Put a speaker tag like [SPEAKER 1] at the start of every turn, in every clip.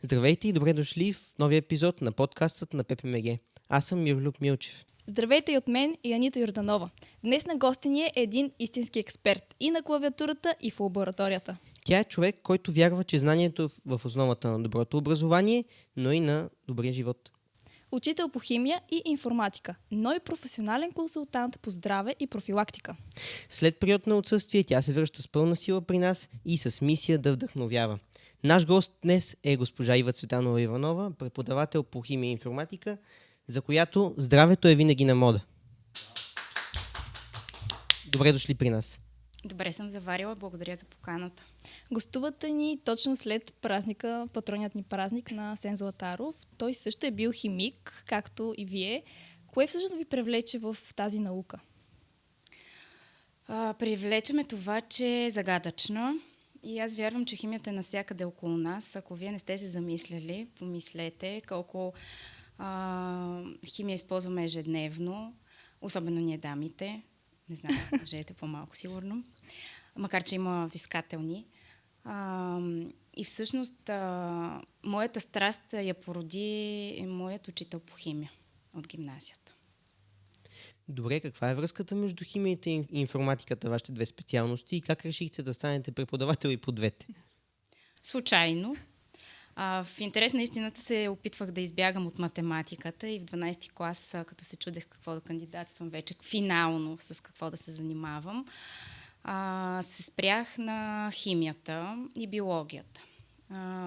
[SPEAKER 1] Здравейте и добре дошли в новия епизод на подкастът на ППМГ. Аз съм Мирлюк Милчев.
[SPEAKER 2] Здравейте и от мен и Анита Йорданова. Днес на гости ни е един истински експерт и на клавиатурата, и в лабораторията.
[SPEAKER 1] Тя е човек, който вярва, че знанието е в основата на доброто образование, но и на добрия живот.
[SPEAKER 2] Учител по химия и информатика, но и професионален консултант по здраве и профилактика.
[SPEAKER 1] След период на отсъствие тя се връща с пълна сила при нас и с мисия да вдъхновява. Наш гост днес е госпожа Ива Цветанова Иванова, преподавател по химия и информатика, за която здравето е винаги на мода. Добре дошли при нас.
[SPEAKER 3] Добре съм заварила, благодаря за поканата.
[SPEAKER 2] Гостувате ни точно след празника, патронният ни празник на Асен Златаров. Той също е бил химик, както и вие. Кое всъщност ви привлече в тази наука?
[SPEAKER 3] Привлечеме това, че е загадъчно и аз вярвам, че химията е навсякъде около нас. Ако вие не сте се замислили, помислете колко химия използваме ежедневно, особено ние дамите. Не знам, мъжете по-малко сигурно. Макар че има взискателни. И всъщност моята страст я породи моят учител по химия от гимназията.
[SPEAKER 1] Добре, каква е връзката между химията и информатиката, вашите две специалности, и как решихте да станете преподавател и по двете?
[SPEAKER 3] Случайно. В интерес на истината се опитвах да избягам от математиката и в 12-ти клас, като се чудех какво да кандидатствам вече, финално с какво да се занимавам, се спрях на химията и биологията.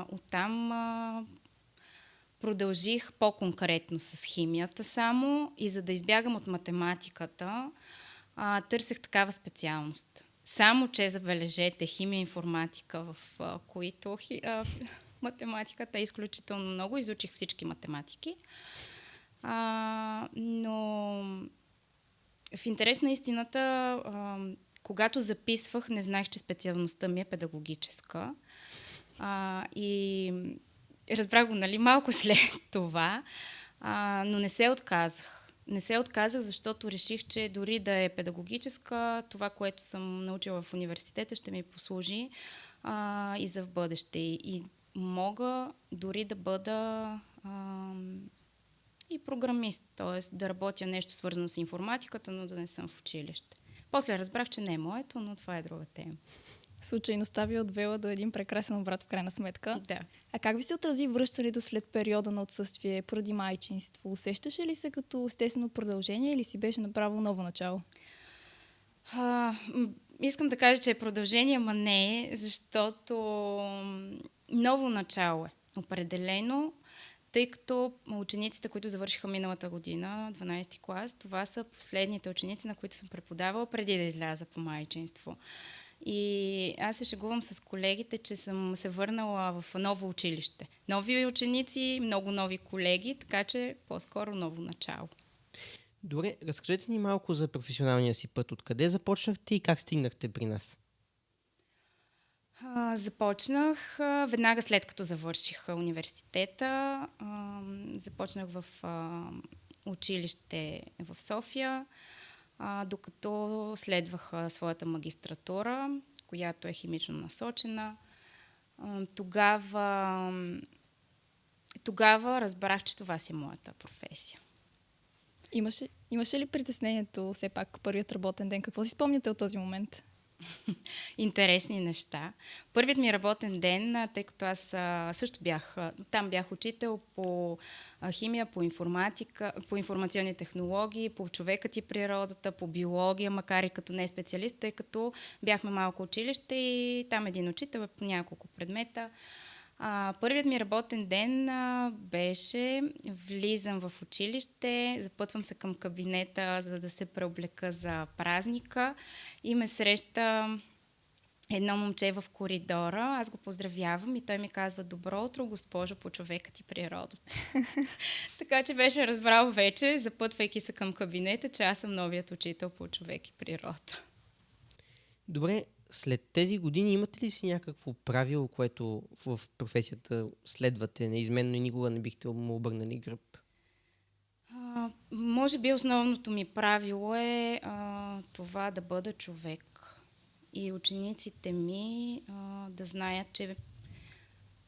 [SPEAKER 3] Оттам продължих по-конкретно с химията само и за да избягам от математиката, търсех такава специалност. Само че, забележете, химия и информатика, в които математиката е изключително много. Изучих всички математики. Но в интерес на истината, когато записвах, не знаех, че специалността ми е педагогическа. И разбрах го, малко след това, но не се отказах. Не се отказах, защото реших, че дори да е педагогическа, това, което съм научила в университета, ще ми послужи и за в бъдеще. И мога дори да бъда и програмист, т.е. да работя нещо свързано с информатиката, но да не съм в училище. После разбрах, че не е моето, но това е друга тема.
[SPEAKER 2] Случайността ви отвела до един прекрасен обрат в крайна сметка.
[SPEAKER 3] Да.
[SPEAKER 2] А как ви се отрази връщането след периода на отсъствие поради майчинство? Усещаше ли се като естествено продължение или си беше направо ново начало?
[SPEAKER 3] Искам да кажа, че е продължение, ама не е, защото ново начало е. Определено, тъй като учениците, които завършиха миналата година, 12-ти клас, това са последните ученици, на които съм преподавала преди да изляза по майчинство. И аз се шегувам с колегите, че съм се върнала в ново училище. Нови ученици, много нови колеги, така че по-скоро ново начало.
[SPEAKER 1] Добре, разкажете ни малко за професионалния си път. Откъде започнахте и как стигнахте при нас?
[SPEAKER 3] Започнах веднага след като завърших университета. Започнах в училище в София, докато следвах своята магистратура, която е химично насочена. Тогава разбрах, че това си е моята професия.
[SPEAKER 2] Имаше ли притеснението все пак първият работен ден? Какво си спомняте от този момент?
[SPEAKER 3] Интересни неща. Първият ми работен ден, тъй като аз също бях учител по химия, по информатика, по информационни технологии, по човекът и природата, по биология, макар и като не специалист, тъй като бяхме малко училище и там един учител по няколко предмета. Първият ми работен ден беше, влизам в училище, запътвам се към кабинета, за да се преоблека за празника и ме среща едно момче в коридора. Аз го поздравявам и той ми казва: добро утро, госпожо по човекът и природата. Така че беше разбрал вече, запътвайки се към кабинета, че аз съм новият учител по човек и природа.
[SPEAKER 1] Добре, след тези години имате ли си някакво правило, което в професията следвате неизменно и никога не бихте му обърнали гръб?
[SPEAKER 3] Може би основното ми правило е това да бъда човек. И учениците ми да знаят, че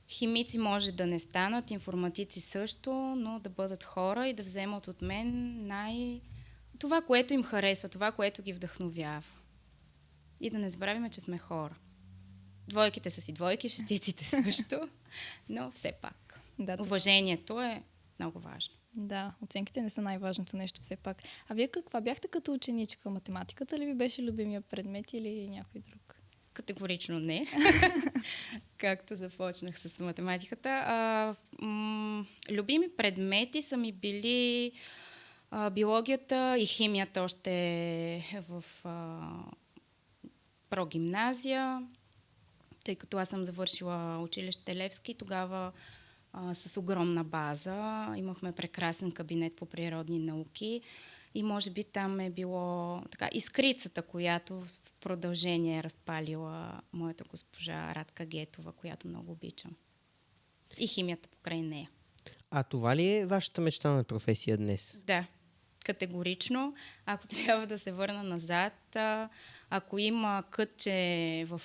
[SPEAKER 3] Химици може да не станат, информатици също, но да бъдат хора и да вземат от мен това, което им харесва, това, което ги вдъхновява. И да не забравяме, че сме хора. Двойките са си двойки, шестиците също, но все пак.
[SPEAKER 2] Да,
[SPEAKER 3] уважението е много важно.
[SPEAKER 2] Да, оценките не са най-важното нещо все пак. А вие каква бяхте като ученичка? Математиката ли ви беше любимия предмет или някой друг?
[SPEAKER 3] Категорично не. Както започнах с математиката. Любими предмети са ми били биологията и химията още в прогимназия, тъй като аз съм завършила училище Левски, тогава с огромна база. Имахме прекрасен кабинет по природни науки и може би там е било така искрицата, която в продължение е разпалила моята госпожа Радка Гетова, която много обичам. И химията покрай нея.
[SPEAKER 1] А това ли е вашата мечта на професия днес?
[SPEAKER 3] Да, категорично. Ако трябва да се върна назад, ако има кътче в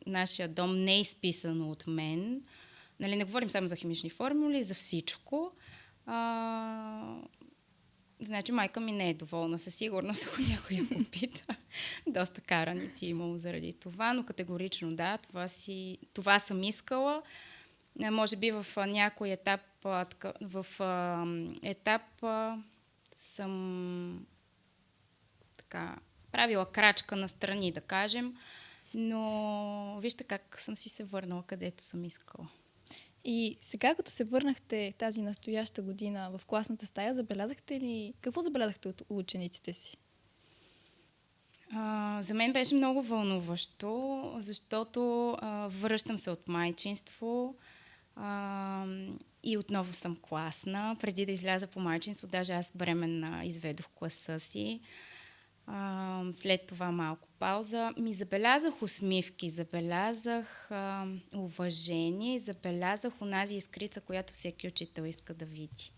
[SPEAKER 3] нашия дом не изписано от мен, нали, не говорим само за химични формули, за всичко, значи майка ми не е доволна със сигурност, ако някой я попита. Доста караници имало заради това, но категорично да, това съм искала. Може би в някой етап, съм така правила крачка настрани, да кажем, но вижте как съм си се върнала където съм искала.
[SPEAKER 2] И сега, като се върнахте тази настояща година в класната стая, какво забелязахте от учениците си?
[SPEAKER 3] За мен беше много вълнуващо, защото връщам се от майчинство и отново съм класна. Преди да изляза по майчинство, даже аз бременна изведох класа си. След това малко пауза. Забелязах усмивки, забелязах уважение, забелязах онази искрица, която всеки учител иска да види.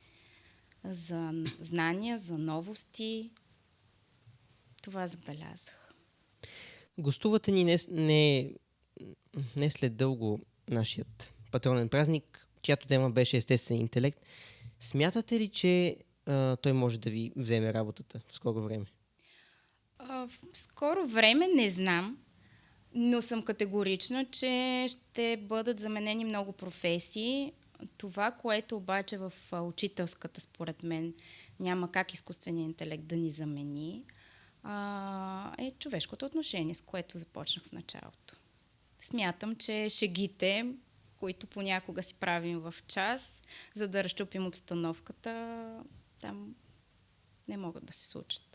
[SPEAKER 3] За знания, за новости. Това забелязах.
[SPEAKER 1] Гостувате ни не след дълго нашият патронен празник, чиято тема беше естествен интелект. Смятате ли, че той може да ви вземе работата в скоро време?
[SPEAKER 3] В скоро време не знам, но съм категорична, че ще бъдат заменени много професии. Това, което обаче в учителската, според мен, няма как изкуственият интелект да ни замени, е човешкото отношение, с което започнах в началото. Смятам, че шегите, които понякога си правим в час, за да разчупим обстановката, там не могат да се случат.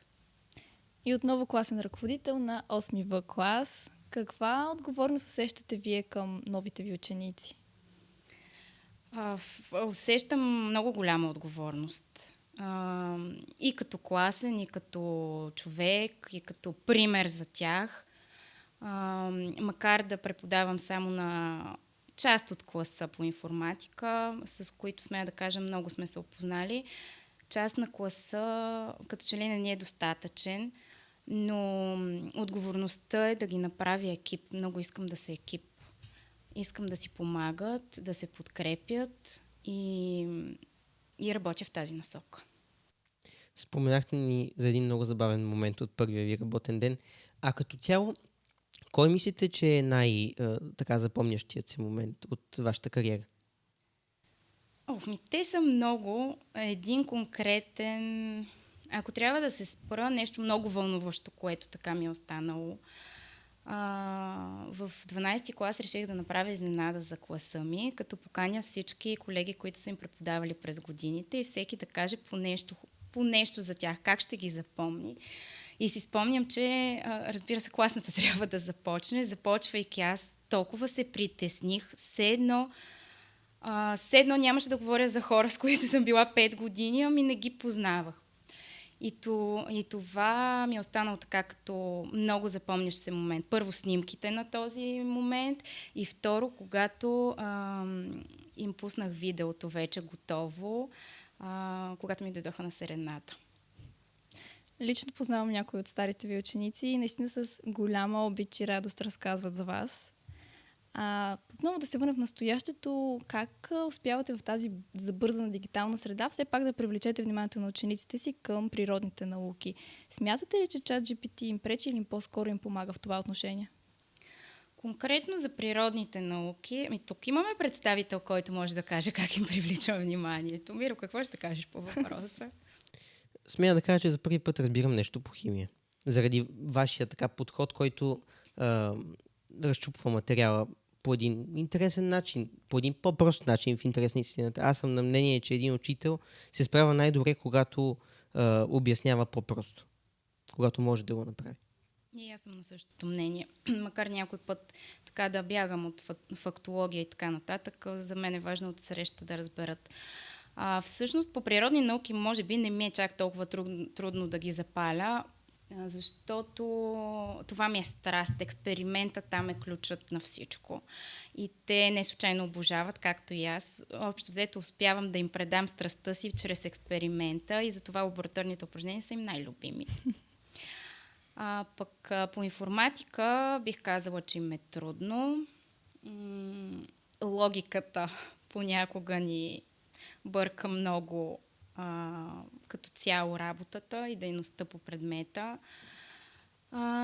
[SPEAKER 2] И отново класен ръководител на 8 В клас. Каква отговорност усещате вие към новите ви ученици?
[SPEAKER 3] Усещам много голяма отговорност. И като класен, и като човек, и като пример за тях. Макар да преподавам само на част от класа по информатика, с които смея да кажа много сме се опознали, част на класа като че ли не е достатъчен, но отговорността е да ги направи екип. Много искам да са екип. Искам да си помагат, да се подкрепят и работя в тази насока.
[SPEAKER 1] Споменахте ни за един много забавен момент от първия ви работен ден. А като цяло, кой мислите, че е най-така запомнящият се момент от вашата кариера?
[SPEAKER 3] Те са много. Един конкретен... Ако трябва да се спра, нещо много вълнуващо, което така ми е останало. В 12-ти клас реших да направя изненада за класа ми, като поканя всички колеги, които са им преподавали през годините и всеки да каже по нещо за тях, как ще ги запомни. И си спомням, че разбира се, класната трябва да започне. Започвайки аз, толкова се притесних. Все едно нямаше да говоря за хора, с които съм била 5 години, ами не ги познавах. И това ми е останало така като много запомнящ се момент. Първо снимките на този момент и второ, когато им пуснах видеото вече готово, когато ми дойдоха на серената.
[SPEAKER 2] Лично познавам някои от старите ви ученици и наистина с голяма обич и радост разказват за вас. Отново да се върнем в настоящето, как успявате в тази забързана дигитална среда все пак да привлечете вниманието на учениците си към природните науки? Смятате ли, че ChatGPT им пречи или по-скоро им помага в това отношение?
[SPEAKER 3] Конкретно за природните науки, тук имаме представител, който може да каже как им привлича вниманието. Миро, какво ще кажеш по въпроса?
[SPEAKER 1] Смея да кажа, че за първи път разбирам нещо по химия. Заради вашия така подход, който разчупва материала по един интересен начин, по един по-прост начин в интерес на истината. Аз съм на мнение, че един учител се справя най-добре, когато обяснява по-просто. Когато може да го направи.
[SPEAKER 3] И аз съм на същото мнение. Макар някой път така да бягам от фактология и така нататък, за мен е важно от среща да разберат. Всъщност по природни науки може би не ми е чак толкова трудно да ги запаля, защото това ми е страст. Експеримента там е ключът на всичко. И те не случайно обожават, както и аз. Общо взето успявам да им предам страстта си чрез експеримента и затова лабораторните упражнения са им най-любими. Пък по информатика бих казала, че им е трудно. Логиката понякога ни бърка много като цяло работата и дейността по предмета.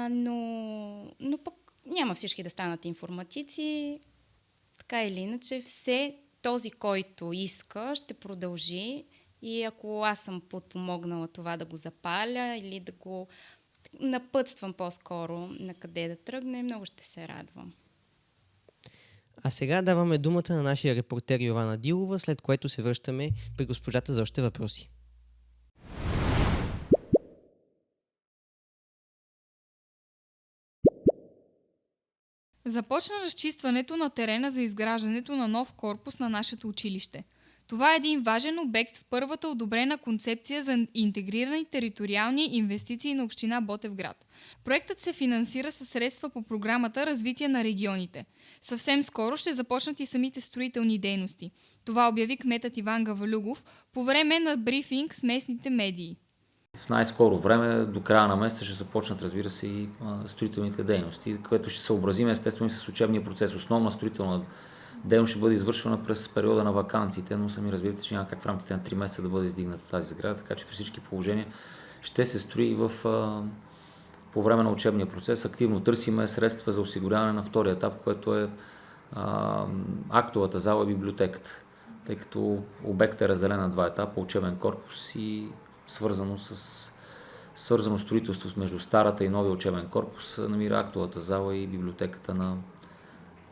[SPEAKER 3] Но пък няма всички да станат информатици. Така или иначе, все този, който иска, ще продължи. И ако аз съм подпомогнала това да го запаля или да го напътствам по-скоро на къде да тръгне, много ще се радвам.
[SPEAKER 1] А сега даваме думата на нашия репортер Йована Дилова, след което се връщаме при госпожата за още въпроси.
[SPEAKER 4] Започна разчистването на терена за изграждането на нов корпус на нашето училище. Това е един важен обект в първата одобрена концепция за интегрирани териториални инвестиции на община Ботевград. Проектът се финансира със средства по програмата Развитие на регионите. Съвсем скоро ще започнат и самите строителни дейности. Това обяви кметът Иван Гавалюгов по време на брифинг с местните медии.
[SPEAKER 5] В най-скоро време, до края на месеца, ще започнат, разбира се, и строителните дейности, което ще съобразим естествено и с учебния процес. Основна строителна дейност ще бъде извършвана през периода на ваканциите, но сами разбирате, че няма как в рамките на 3 месеца да бъде издигната тази сграда, така че при всички положения ще се строи по време на учебния процес. Активно търсиме средства за осигуряване на втория етап, което е актовата зала и библиотеката, тъй като обектът е разделен на 2 етапа, учебен корпус и свързано строителство между старата и новия учебен корпус намира актовата зала и библиотеката на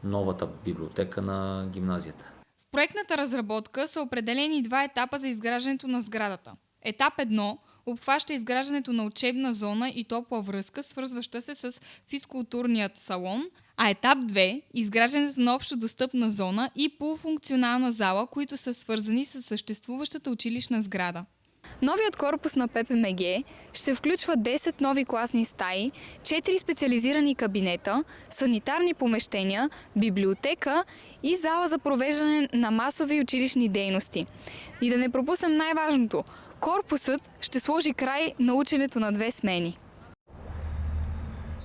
[SPEAKER 5] новата библиотека на гимназията.
[SPEAKER 4] В проектната разработка са определени 2 етапа за изграждането на сградата. Етап 1 обхваща изграждането на учебна зона и топла връзка, свързваща се с физкултурният салон, а етап 2 – изграждането на общо достъпна зона и полуфункционална зала, които са свързани с съществуващата училищна сграда.
[SPEAKER 6] Новият корпус на ППМГ ще включва 10 нови класни стаи, 4 специализирани кабинета, санитарни помещения, библиотека и зала за провеждане на масови училищни дейности. И да не пропуснем най-важното – корпусът ще сложи край на ученето на 2 смени.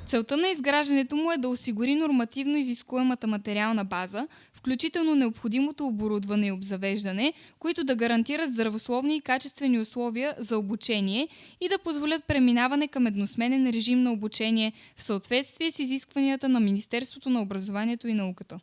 [SPEAKER 4] Целта на изграждането му е да осигури нормативно изискуемата материална база, включително необходимото оборудване и обзавеждане, които да гарантират здравословни и качествени условия за обучение и да позволят преминаване към едносменен режим на обучение в съответствие с изискванията на Министерството на образованието и науката.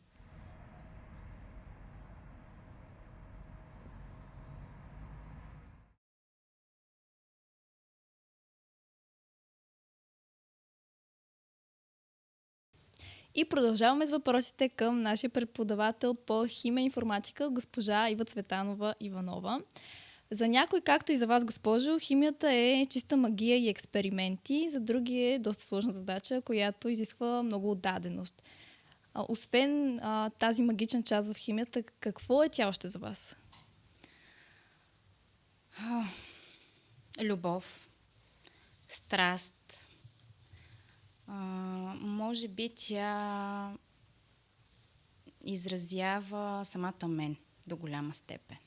[SPEAKER 2] И продължаваме с въпросите към нашия преподавател по химия и информатика, госпожа Ива Цветанова Иванова. За някой, както и за вас, госпожо, химията е чиста магия и експерименти, за други е доста сложна задача, която изисква много отдаденост. Освен тази магична част в химията, какво е тя още за вас?
[SPEAKER 3] Любов, страст. Може би тя изразява самата мен до голяма степен.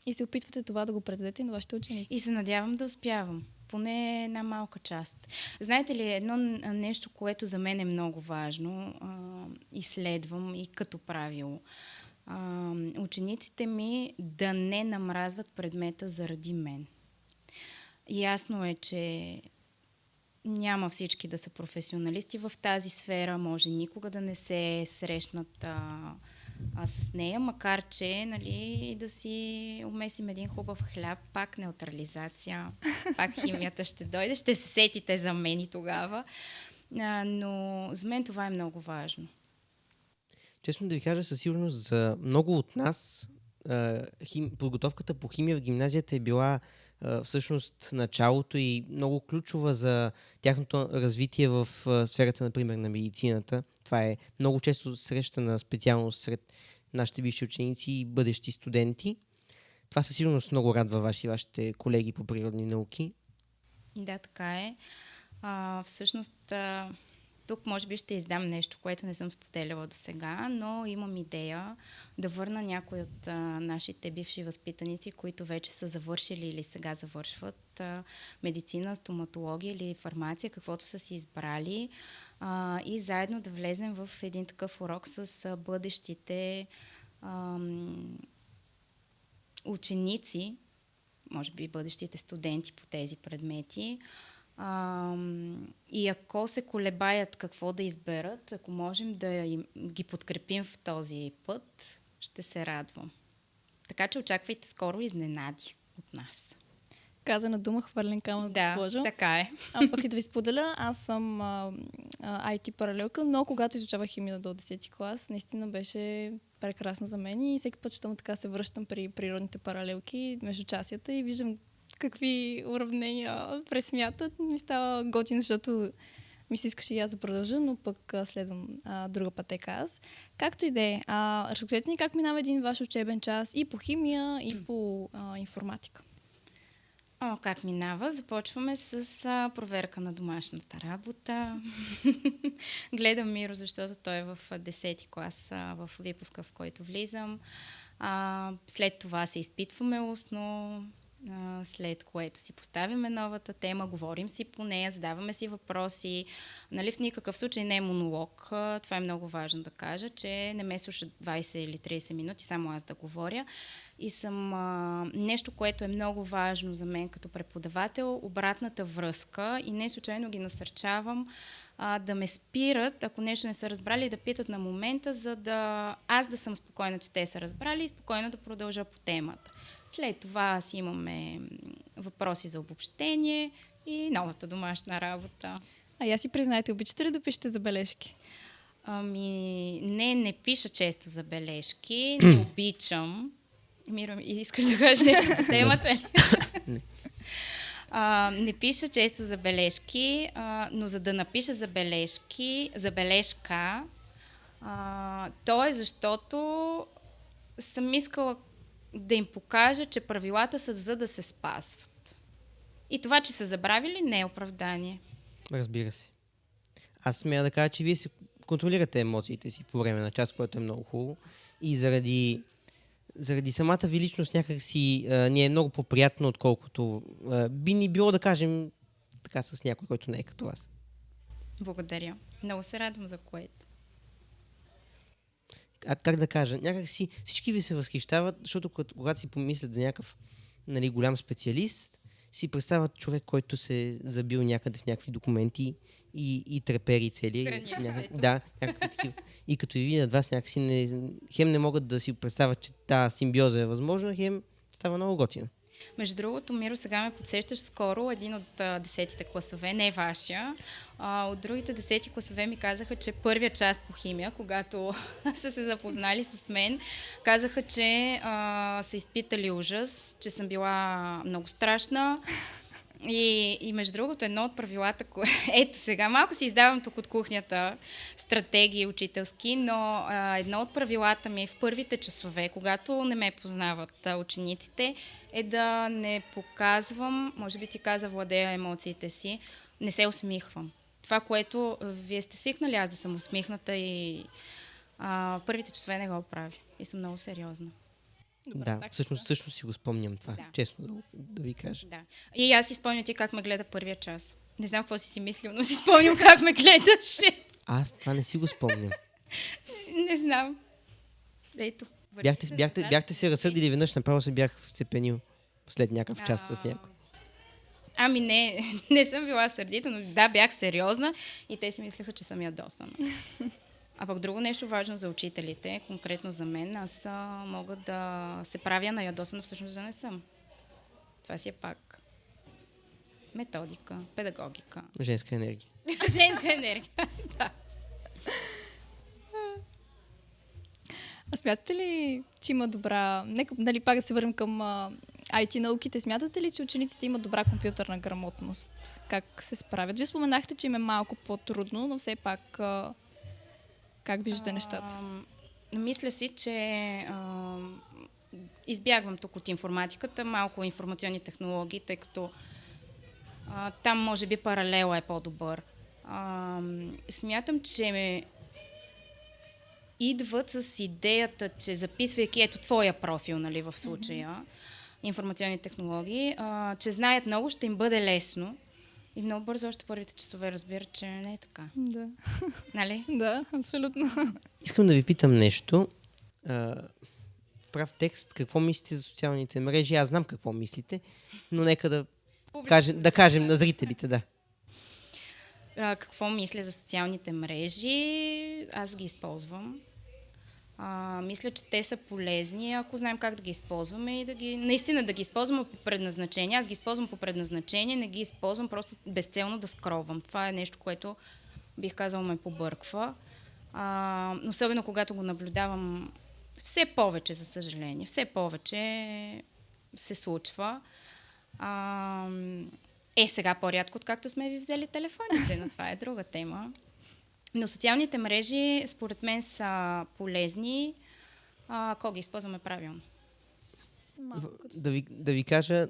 [SPEAKER 2] И се опитвате това да го предадете на вашите ученици?
[SPEAKER 3] И се надявам да успявам. Поне една малка част. Знаете ли, едно нещо, което за мен е много важно, изследвам и като правило. Учениците ми да не намразват предмета заради мен. Ясно е, че няма всички да са професионалисти в тази сфера, може никога да не се срещнат с нея, макар че, нали, да си обмесим един хубав хляб, пак неутрализация, пак химията ще дойде, ще се сетите за мен и тогава, но за мен това е много важно.
[SPEAKER 1] Честно да ви кажа, със сигурност за много от нас подготовката по химия в гимназията е била всъщност началото и много ключова за тяхното развитие в сферата, например, на медицината. Това е много често срещана специалност сред нашите бивши ученици и бъдещи студенти. Това със сигурност много радва вашите колеги по природни науки.
[SPEAKER 3] Да, така е. Всъщност, тук може би ще издам нещо, което не съм споделяла до сега, но имам идея да върна някои от нашите бивши възпитаници, които вече са завършили или сега завършват медицина, стоматология или фармация, каквото са си избрали, и заедно да влезем в един такъв урок с бъдещите ученици, може би бъдещите студенти по тези предмети. И ако се колебаят какво да изберат, ако можем да ги подкрепим в този път, ще се радвам. Така че очаквайте скоро изненади от нас.
[SPEAKER 2] Казана дума, хвърлен камък, госпожо.
[SPEAKER 3] Да, така е.
[SPEAKER 2] Пък и да ви споделя, аз съм IT паралелка, но когато изучавах химия до 10 клас, наистина беше прекрасна за мен и всеки път, щом така се връщам при природните паралелки между часията и виждам какви уравнения пресмятат, ми става готин, защото ми се искаше и аз да продължа, но пък следвам друга пътека аз. Както и да е, разкажете ни как минава един ваш учебен час и по химия, и по информатика.
[SPEAKER 3] Как минава? Започваме с проверка на домашната работа. Гледам Миро, защото той е в 10-ти клас в випуска, в който влизам. След това се изпитваме устно, след което си поставяме новата тема, говорим си по нея, задаваме си въпроси. Нали, в никакъв случай не е монолог. Това е много важно да кажа, че не ме слуша 20 или 30 минути, само аз да говоря. И съм нещо, което е много важно за мен като преподавател, обратната връзка, и не случайно ги насърчавам да ме спират, ако нещо не са разбрали, да питат на момента, за да аз да съм спокойна, че те са разбрали и спокойно да продължа по темата. След това си имаме въпроси за обобщение и новата домашна работа.
[SPEAKER 2] Я си признайте, обичате ли да пишете забележки?
[SPEAKER 3] Не пиша често забележки, не обичам. Миро, искаш да кажеш нещо по темата ли? Не пиша често забележки, но за да напиша забележка, то е защото съм искала да им покажа, че правилата са за да се спазват. И това, че са забравили, не е оправдание.
[SPEAKER 1] Разбира се. Аз смея да кажа, че вие се контролирате емоциите си по време на час, което е много хубаво. И заради самата ви личност някак си ни е много по-приятно, отколкото би ни било, да кажем, така с някой, който не е като вас.
[SPEAKER 3] Благодаря. Много се радвам за което.
[SPEAKER 1] Как да кажа, някак си всички ви се възхищават, защото когато си помислят за някакъв голям специалист, си представят човек, който се забил някъде в някакви документи и трепери цели. Да, някакви такива. И като ви видят вас, някакси хем не могат да си представят, че тази симбиоза е възможна, хем става много готино.
[SPEAKER 3] Между другото, Миро, сега ме подсещаш скоро, един от 10-те класове, не вашия, от другите 10-ти класове ми казаха, че първия час по химия, когато са се запознали с мен, казаха, че са изпитали ужас, че съм била много страшна. И между другото, едно от правилата, ето сега, малко си издавам тук от кухнята стратегии учителски, но едно от правилата ми в първите часове, когато не ме познават учениците, е да не показвам, може би ти каза, владея емоциите си, не се усмихвам. Това, което вие сте свикнали аз да съм усмихната, и първите часове не го правя. И съм много сериозна.
[SPEAKER 1] Да, всъщност си го спомням това,
[SPEAKER 3] Да.
[SPEAKER 1] честно да ви кажа.
[SPEAKER 3] Да. И аз си спомням ти как ме гледа първия час. Не знам какво си мислил, но си спомням как ме гледаше.
[SPEAKER 1] Аз това не си го спомням.
[SPEAKER 3] Не знам. Ето. върви се назад.
[SPEAKER 1] Бяхте се разсърдили веднъж, направо се бях вцепенил след някакъв час с някой.
[SPEAKER 3] Ами не съм била сърдита, но да, бях сериозна и те си мислеха, че съм ядосана. А пък друго нещо важно за учителите, конкретно за мен, аз мога да се правя на ядосана, всъщност да не съм. Това си е пак методика, педагогика.
[SPEAKER 1] Женска енергия.
[SPEAKER 3] Женска енергия. Да.
[SPEAKER 2] А смятате ли, че има добра... Нека, нали, пак да се върнем към IT науките. Смятате ли, че учениците имат добра компютърна грамотност? Как се справят? Вие споменахте, че им е малко по-трудно, но все пак как виждате нещата?
[SPEAKER 3] Мисля си, че избягвам тук от информатиката, малко информационни технологии, тъй като там може би паралела е по-добър. Смятам, че идват с идеята, че записвайки ето твоя профил, нали, в случая, информационни технологии, че знаят много, ще им бъде лесно. И много бързо още първите часове разбират, че не е така.
[SPEAKER 2] Да.
[SPEAKER 3] Нали?
[SPEAKER 2] Да, абсолютно.
[SPEAKER 1] Искам да ви питам нещо. Прав текст, какво мислите за социалните мрежи? Аз знам какво мислите, но нека да кажем на зрителите, да.
[SPEAKER 3] Какво мисля за социалните мрежи? Аз ги използвам. Мисля, че те са полезни, ако знаем как да ги използваме и наистина да ги използваме по предназначение. Аз ги използвам по предназначение, не ги използвам просто безцелно да скролвам. Това е нещо, което бих казала ме побърква. Особено когато го наблюдавам все повече, за съжаление. Все повече се случва. Сега по-рядко, откакто сме ви взели телефоните, но това е друга тема. Но социалните мрежи, според мен, са полезни, ако ги използваме правилно.
[SPEAKER 1] Да ви кажа,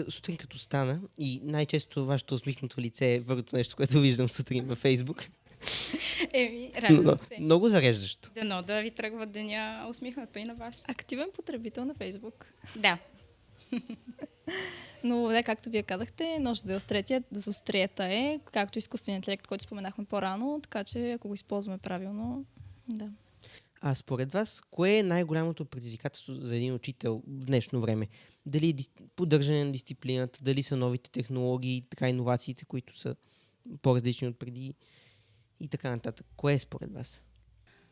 [SPEAKER 1] сутрин като стана, и най-често вашето усмихнато лице е първото нещо, което виждам сутрин във Фейсбук.
[SPEAKER 3] Радвам се.
[SPEAKER 1] Много зареждащо.
[SPEAKER 3] Дано да ви тръгва деня усмихнато и на вас.
[SPEAKER 2] Активен потребител на Фейсбук.
[SPEAKER 3] Да.
[SPEAKER 2] Но да, както вие казахте, нож за острията е, както изкуственият интелект, който споменахме по-рано, така че ако го използваме правилно, да.
[SPEAKER 1] А според вас, кое е най-голямото предизвикателство за един учител в днешно време? Дали е поддържане на дисциплината, дали са новите технологии, така иновациите, които са по-различни от преди и така нататък? Кое е според вас?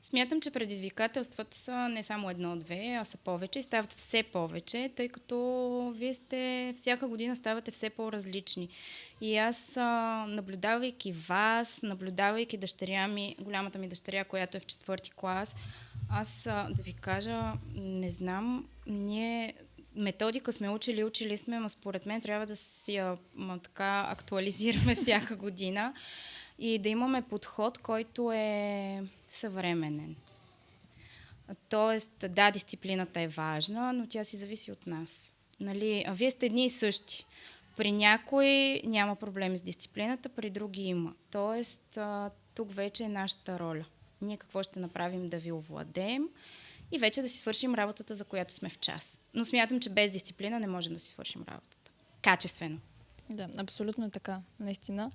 [SPEAKER 3] Смятам, че предизвикателствата са не само едно-две, а са повече и стават все повече, тъй като вие всяка година ставате все по-различни. И аз, наблюдавайки вас, наблюдавайки дъщеря ми, голямата ми дъщеря, която е в 4-ти клас, аз да ви кажа, не знам, ние методика сме учили сме, но според мен трябва да си я така актуализираме всяка година и да имаме подход, който е съвременен. Тоест, да, дисциплината е важна, но тя си зависи от нас. Нали? Вие сте едни и същи. При някой няма проблеми с дисциплината, при други има. Тоест, тук вече е нашата роля. Ние какво ще направим да ви овладеем и вече да си свършим работата, за която сме в час. Но смятам, че без дисциплина не можем да си свършим работата. Качествено.
[SPEAKER 2] Да, абсолютно е така, наистина.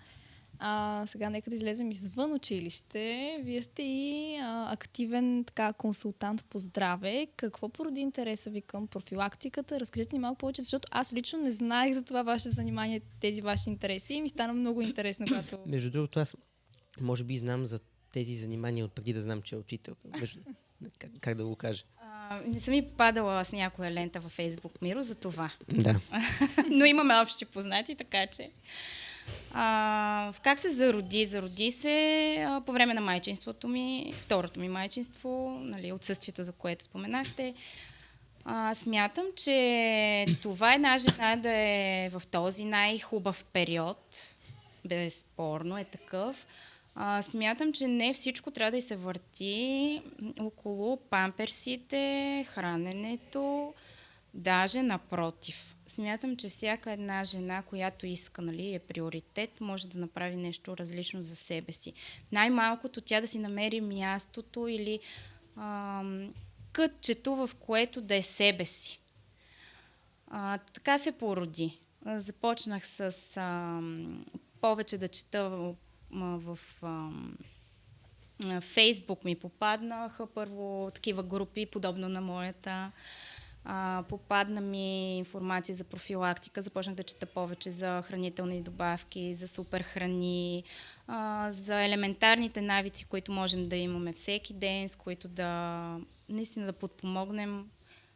[SPEAKER 2] Сега нека да излезем извън училище. Вие сте и активен консултант по здраве. Какво породи интереса ви към профилактиката? Разкажете ни малко повече, защото аз лично не знаех за това ваше занимание, тези ваши интереси и ми стана много интересно, когато...
[SPEAKER 1] Между другото, аз може би знам за тези занимания отпреди да знам, че е учител. Как да го кажа?
[SPEAKER 3] Не съм и попадала с някоя лента във Фейсбук, Миро, за това.
[SPEAKER 1] Да.
[SPEAKER 3] Но имаме общи познати, така че... Как се зароди? Зароди се по време на майчинството ми, второто ми майчинство, нали, отсъствието, за което споменахте. Смятам, че това една жена да е в този най-хубав период, безспорно е такъв. Смятам, че не всичко трябва да й се върти около памперсите, храненето, даже напротив. Смятам, че всяка една жена, която иска, нали, е приоритет, може да направи нещо различно за себе си. Най-малкото тя да си намери мястото или кътчето, в което да е себе си. Така се породи. Започнах с повече да чета в Фейсбук ми попаднаха първо такива групи, подобно на моята. Попадна ми информация за профилактика, започнах да чета повече за хранителни добавки, за супер храни, за елементарните навици, които можем да имаме всеки ден, с които наистина да подпомогнем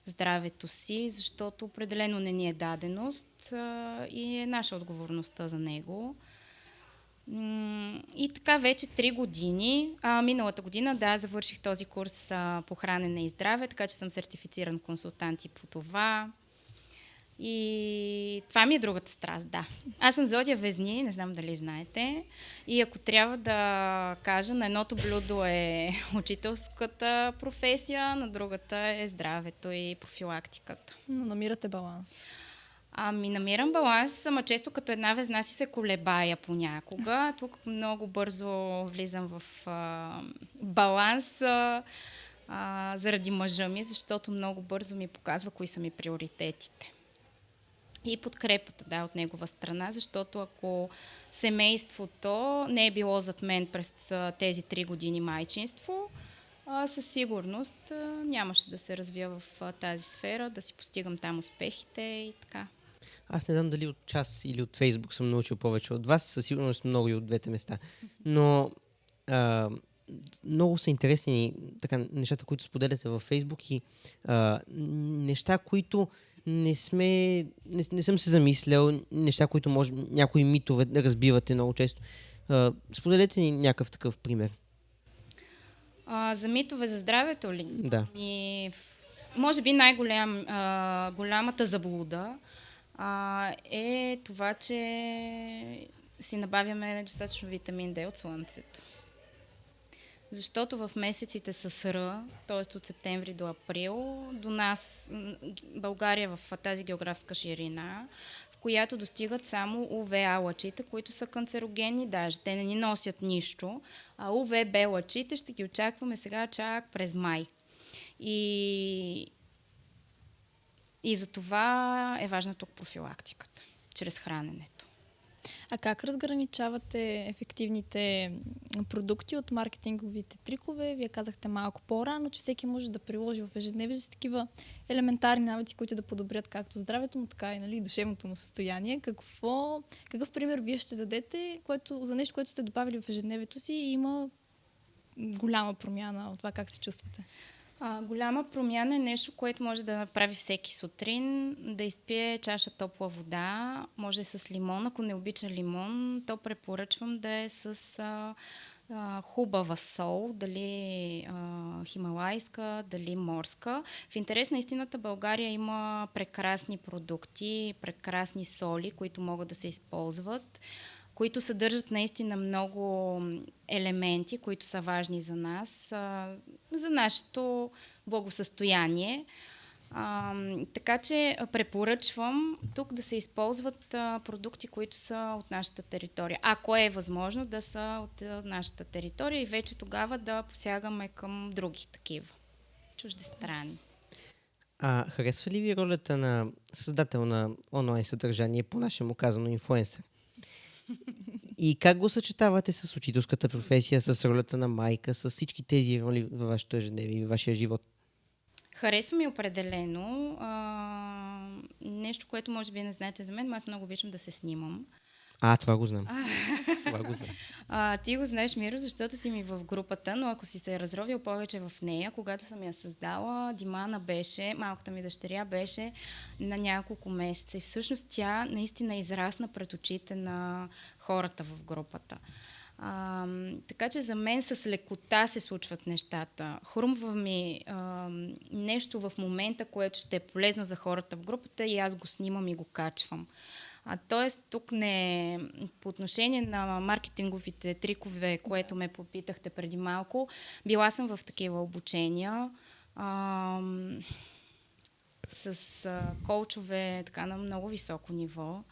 [SPEAKER 3] здравето си, защото определено не ни е даденост и е наша отговорността за него. И така вече 3 години, миналата година, завърших този курс по хранене и здраве, така че съм сертифициран консултант и по това. И това ми е другата страст, да. Аз съм зодия Везни, не знам дали знаете. И ако трябва да кажа, на едното блюдо е учителската професия, на другата е здравето и профилактиката.
[SPEAKER 2] Но намирате баланс.
[SPEAKER 3] Намирам баланс, ама често като една везна си се колебая понякога. Тук много бързо влизам в баланс заради мъжа ми, защото много бързо ми показва кои са ми приоритетите. И подкрепата, от негова страна, защото ако семейството не е било зад мен през тези 3 години майчинство, със сигурност нямаше да се развия в тази сфера, да си постигам там успехите и така.
[SPEAKER 1] Аз не знам дали от час или от Фейсбук съм научил повече от вас, със сигурност много и от двете места. Но много са интересни така, нещата, които споделяте във Фейсбук и неща, които не съм се замислял, неща, които може някои митове разбивате много често. Споделете ни някакъв такъв пример.
[SPEAKER 3] За митове за здравето ли?
[SPEAKER 1] Да.
[SPEAKER 3] Може би голямата заблуда е това, че си набавяме достатъчно витамин D от слънцето. Защото в месеците с Р, т.е. от септември до април, до нас, България в тази географска ширина, в която достигат само УВА лъчите, които са канцерогенни, даже те не ни носят нищо, а УВБ лъчите ще ги очакваме сега чак през май. И за това е важна тук профилактиката, чрез храненето.
[SPEAKER 2] А как разграничавате ефективните продукти от маркетинговите трикове? Вие казахте малко по-рано, че всеки може да приложи в ежедневието си такива елементарни навици, които да подобрят както здравето му, така и душевното му състояние. Какъв пример вие ще дадете за нещо, което сте добавили в ежедневието си и има голяма промяна от това как се чувствате?
[SPEAKER 3] Голяма промяна е нещо, което може да направи всеки сутрин, да изпие чаша топла вода, може с лимон. Ако не обича лимон, то препоръчвам да е с хубава сол, дали хималайска, дали морска. В интерес на истината България има прекрасни продукти, прекрасни соли, които могат да се използват, които съдържат наистина много елементи, които са важни за нас, за нашето благосъстояние. Така че препоръчвам тук да се използват продукти, които са от нашата територия. Ако е възможно да са от нашата територия и вече тогава да посягаме към други такива чуждестранни.
[SPEAKER 1] Харесва ли ви ролята на създател на онлайн съдържание, по-нашему казано инфлуенсър? И как го съчетавате с учителската професия, с ролята на майка, с всички тези роли във вашето ежедневие и във вашия живот?
[SPEAKER 3] Харесва ми определено. Нещо, което може би не знаете за мен, аз много обичам да се снимам.
[SPEAKER 1] Това го знам.
[SPEAKER 3] Ти го знаеш, Миро, защото си ми в групата, но ако си се разровил повече в нея, когато съм я създала, Димана малката ми дъщеря беше на няколко месеца и всъщност тя наистина израсна пред очите на хората в групата. Така че за мен с лекота се случват нещата. Хрумва ми нещо в момента, което ще е полезно за хората в групата и аз го снимам и го качвам. Тоест, тук не по отношение на маркетинговите трикове, което ме попитахте преди малко, била съм в такива обучения с коучове така на много високо ниво.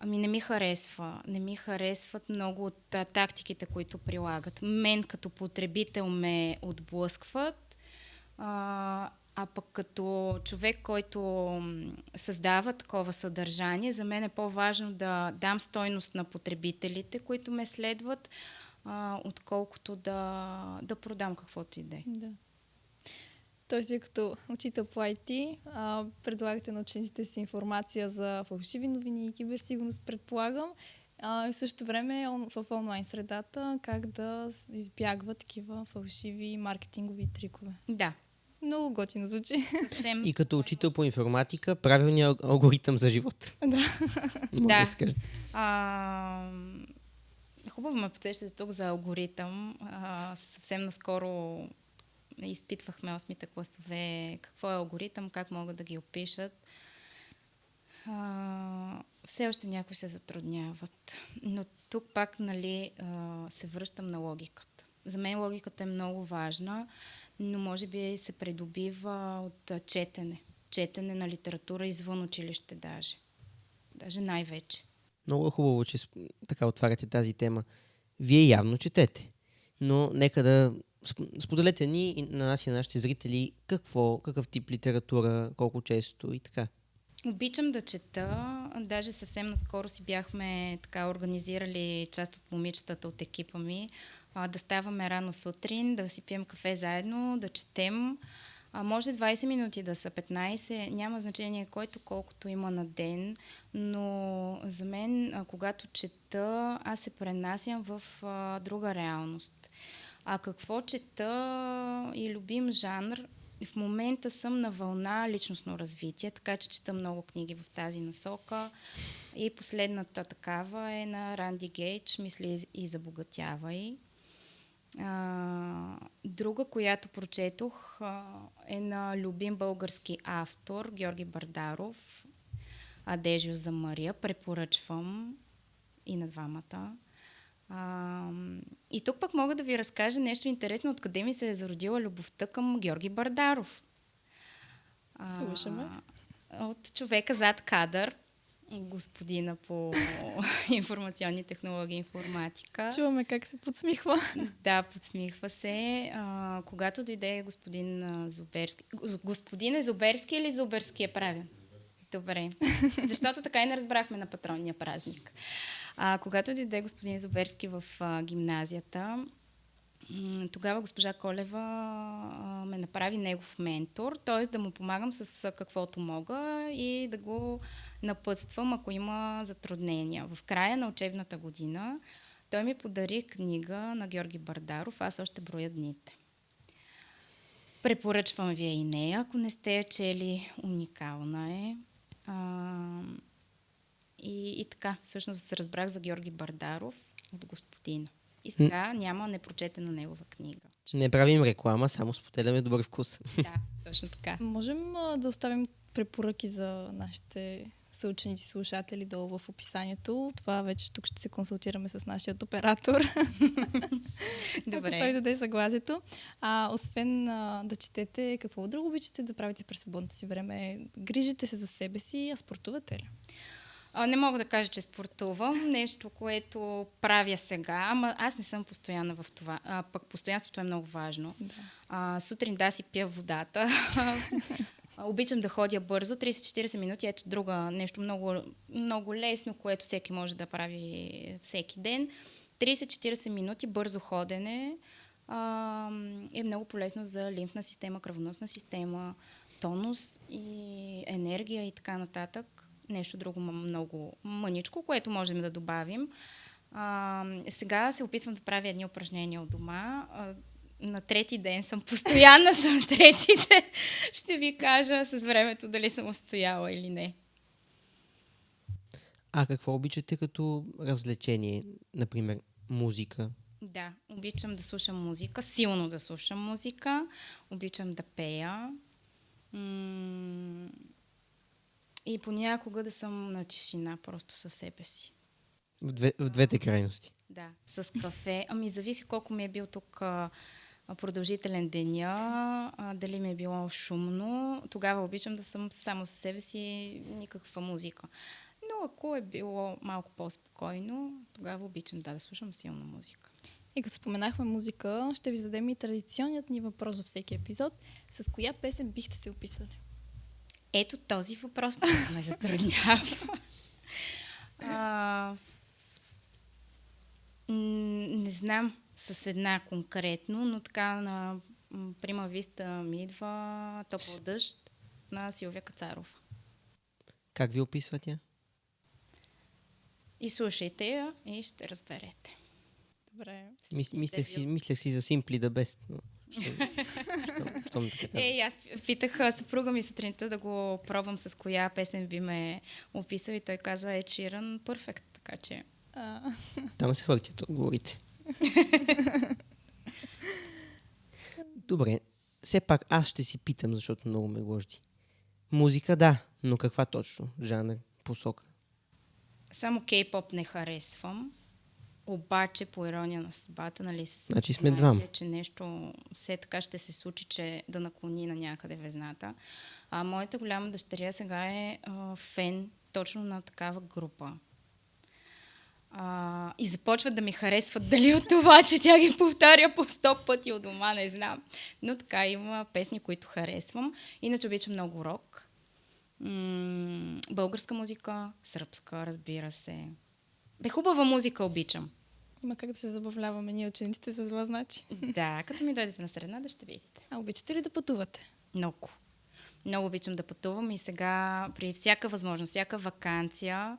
[SPEAKER 3] Не ми харесва. Не ми харесват много от тактиките, които прилагат. Мен като потребител ме отблъскват. А пък като човек, който създава такова съдържание, за мен е по-важно да дам стойност на потребителите, които ме следват, отколкото да продам каквото и да е.
[SPEAKER 2] Да. Тоест, вие като учител по IT предлагате на учениците си информация за фалшиви новини и киберсигурност, предполагам, и в същото време в онлайн средата как да избягват такива фалшиви маркетингови трикове.
[SPEAKER 3] Да.
[SPEAKER 2] Много готино звучи.
[SPEAKER 3] Съвсем.
[SPEAKER 1] И като учител по информатика, правилният алгоритъм за живот.
[SPEAKER 2] Да.
[SPEAKER 1] Мога да се каже.
[SPEAKER 3] Хубаво ме подсещате тук за алгоритъм. Съвсем наскоро изпитвахме 8-те класове какво е алгоритъм, как могат да ги опишат. Все още някои се затрудняват. Но тук пак, се връщам на логиката. За мен логиката е много важна, но може би се придобива от четене. Четене на литература извън училище даже. Даже най-вече.
[SPEAKER 1] Много е хубаво, че така отваряте тази тема. Вие явно четете, но нека да споделете ни и на нас и на нашите зрители какъв тип литература, колко често и така.
[SPEAKER 3] Обичам да чета. Даже съвсем наскоро си бяхме така организирали част от момичетата от екипа ми да ставаме рано сутрин, да си пием кафе заедно, да четем. Може 20 минути да са 15, няма значение който колкото има на ден, но за мен, когато чета, аз се пренасям в друга реалност. А какво чета и любим жанр? В момента съм на вълна личностно развитие, така че чета много книги в тази насока. И последната такава е на Ранди Гейдж, "Мисли и забогатявай". Друга, която прочетох, е на любим български автор Георги Бардаров, "Адежио за Мария". Препоръчвам и на двамата. И тук пък мога да ви разкажа нещо интересно, откъде ми се е зародила любовта към Георги Бардаров.
[SPEAKER 2] Слушаме.
[SPEAKER 3] От човека зад кадър, господина по информационни технологии и информатика.
[SPEAKER 2] Чуваме как се подсмихва.
[SPEAKER 3] Да, подсмихва се. Когато дойде господин Зуберски... Господин е Зуберски или Зуберски е правен? Добре. Защото така и не разбрахме на патронния празник. Когато дойде господин Зуберски в гимназията, тогава госпожа Колева ме направи негов ментор, т.е. да му помагам с каквото мога и да го напътствам, ако има затруднения. В края на учебната година той ми подари книга на Георги Бардаров, "Аз още броя дните". Препоръчвам ви и нея, ако не сте я чели, уникална е. И така, всъщност се разбрах за Георги Бардаров от господина. И сега няма непрочетена негова книга.
[SPEAKER 1] Не правим реклама, само споделяме добър вкус.
[SPEAKER 3] Да, точно така.
[SPEAKER 2] Можем да оставим препоръки за нашите съученици, слушатели долу в описанието. Това вече тук ще се консултираме с нашия оператор. Ако той даде съгласието. Освен да четете, какво друго обичате да правите през свободното си време? Грижите се за себе си, а спортувате ли?
[SPEAKER 3] Не мога да кажа, че спортувам. Нещо, което правя сега, ама аз не съм постоянна в това. Пък постоянството е много важно. Да. Сутрин си пия водата. Обичам да ходя бързо, 30-40 минути. Ето друга, нещо много, много лесно, което всеки може да прави всеки ден. 30-40 минути бързо ходене е много полезно за лимфна система, кръвоносна система, тонус и енергия и така нататък. Нещо друго много мъничко, което можем да добавим. Сега се опитвам да правя едни упражнения от дома. На трети ден съм постоянна, съм третите. Ще ви кажа с времето дали съм устояла или не.
[SPEAKER 1] А какво обичате като развлечение? Например, музика?
[SPEAKER 3] Да, обичам да слушам музика, силно да слушам музика. Обичам да пея. И понякога да съм на тишина, просто със себе си.
[SPEAKER 1] В двете крайности.
[SPEAKER 3] Да, с кафе. Зависи колко ми е бил тук продължителен деня, дали ми е било шумно. Тогава обичам да съм само със себе си, никаква музика. Но ако е било малко по-спокойно, тогава обичам да слушам силна музика.
[SPEAKER 2] И като споменахме музика, ще ви зададем и традиционният ни въпрос във всеки епизод. С коя песен бихте се описали?
[SPEAKER 3] Ето този въпрос ме затруднява. Не знам с една конкретно, но така на Прима Виста ми идва Топъл дъжд на Силвия Кацарова.
[SPEAKER 1] Как ви описва тя?
[SPEAKER 3] И слушайте я и ще разберете.
[SPEAKER 2] Добре.
[SPEAKER 1] Мислех си за Simply the Best. Но щом така каза.
[SPEAKER 3] Аз питах съпруга ми сутринта да го пробвам с коя песен би ме описал и той каза Ed Sheeran Perfect, така че...
[SPEAKER 1] Там се въртят отговорите. Добре, все пак аз ще си питам, защото много ме гложди. Музика, да, но каква точно? Жанр, посока?
[SPEAKER 3] Само кей-поп не харесвам, обаче по ирония на съдбата, нали се
[SPEAKER 1] Значи сме двама.
[SPEAKER 3] че нещо все така ще се случи, че да наклони на някъде везната. А моята голяма дъщеря сега е фен точно на такава група. И започват да ми харесват дали от това, че тя ги повтаря по 100 пъти от дома, не знам. Но така има песни, които харесвам. Иначе обичам много рок. Българска музика, сръбска, разбира се. Хубава музика обичам.
[SPEAKER 2] Има как да се забавляваме ние учениците с вас, значи.
[SPEAKER 3] Да, като ми дойдете на среда, да ще видите.
[SPEAKER 2] А обичате ли да пътувате?
[SPEAKER 3] Много. Много обичам да пътувам и сега при всяка възможност, всяка ваканция,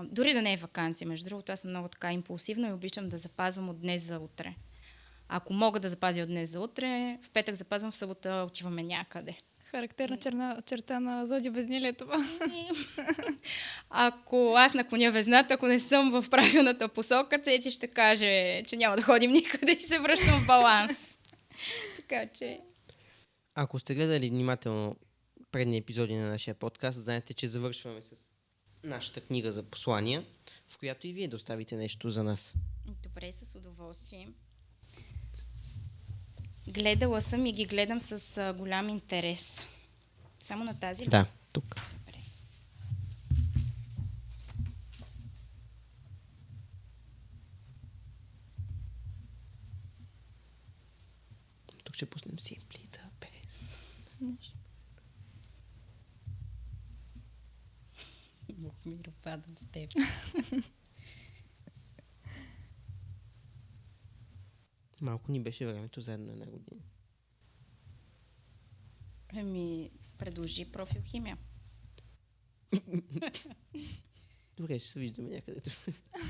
[SPEAKER 3] дори да не е ваканция, между другото, аз съм много така импулсивна и обичам да запазвам от днес за утре. Ако мога да запазя от днес за утре, в петък запазвам, в събота отиваме някъде.
[SPEAKER 2] Характерна черта на Зодия Везни ли е това?
[SPEAKER 3] Ако аз наклоня везната, ако не съм в правилната посока, Цеци ще каже, че няма да ходим никъде и се връщам в баланс. Така че...
[SPEAKER 1] Ако сте гледали внимателно предни епизоди на нашия подкаст, знаете, че завършваме с нашата книга за послания, в която и вие да оставите нещо за нас.
[SPEAKER 3] Добре, с удоволствие. Гледала съм и ги гледам с голям интерес. Само на тази ли?
[SPEAKER 1] Да, тук.
[SPEAKER 3] Добре.
[SPEAKER 1] Тук ще пуснем Simply the Best.
[SPEAKER 2] Може.
[SPEAKER 3] Бухмиро, падам с теб.
[SPEAKER 1] Малко ни беше времето заедно една година.
[SPEAKER 3] Предложи профил химия.
[SPEAKER 1] Добре, ще се виждаме някъде.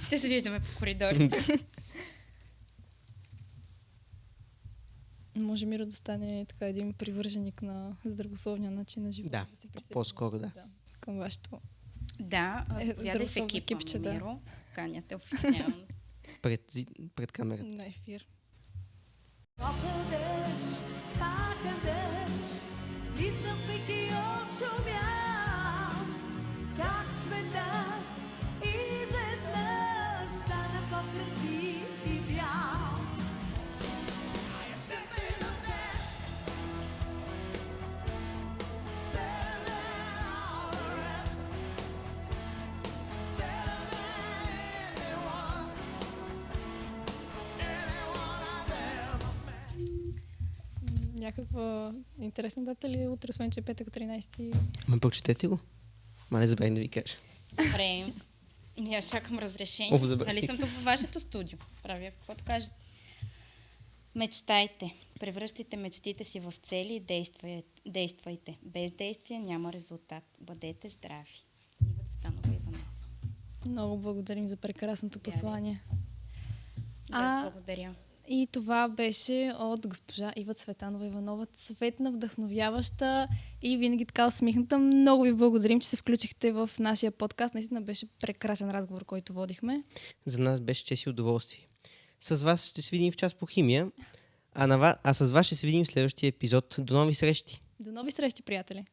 [SPEAKER 3] Ще се виждаме по коридорите.
[SPEAKER 2] Може Миро да стане така един привърженик на здравословния начин на живота.
[SPEAKER 1] Да,
[SPEAKER 2] се присъедини.
[SPEAKER 1] по-скоро да.
[SPEAKER 2] Към вашето...
[SPEAKER 3] Да, заповядай в
[SPEAKER 2] здравословно
[SPEAKER 3] екипа,
[SPEAKER 2] екипче, да.
[SPEAKER 3] Миро. Каняте официално.
[SPEAKER 1] Пред камерата.
[SPEAKER 2] На ефир.
[SPEAKER 7] Топъл дъжд, чакам дъжд, близнат ми ги очумям, как света изведнъж стана по-красив и бял.
[SPEAKER 2] Някаква интересна дата ли е утре, освен че е петък 13?
[SPEAKER 1] Ама прочетете го. Ма не забравим да ви кажа.
[SPEAKER 3] Добре. Аз чакам разрешение.
[SPEAKER 1] Оф, забравих.
[SPEAKER 3] Нали съм тук във вашето студио? Правя каквото кажете. Мечтайте. Превръщайте мечтите си в цели и действайте. Без действие няма резултат. Бъдете здрави. Ива Цветанова Иванова.
[SPEAKER 2] Много благодарим за прекрасното послание.
[SPEAKER 3] Аз благодаря.
[SPEAKER 2] И това беше от госпожа Ива Цветанова Иванова. Цветна, вдъхновяваща и винаги така усмихната. Много ви благодарим, че се включихте в нашия подкаст. Наистина беше прекрасен разговор, който водихме.
[SPEAKER 1] За нас беше чест и удоволствие. С вас ще се видим в час по химия, а с вас ще се видим в следващия епизод. До нови срещи!
[SPEAKER 2] До нови срещи, приятели!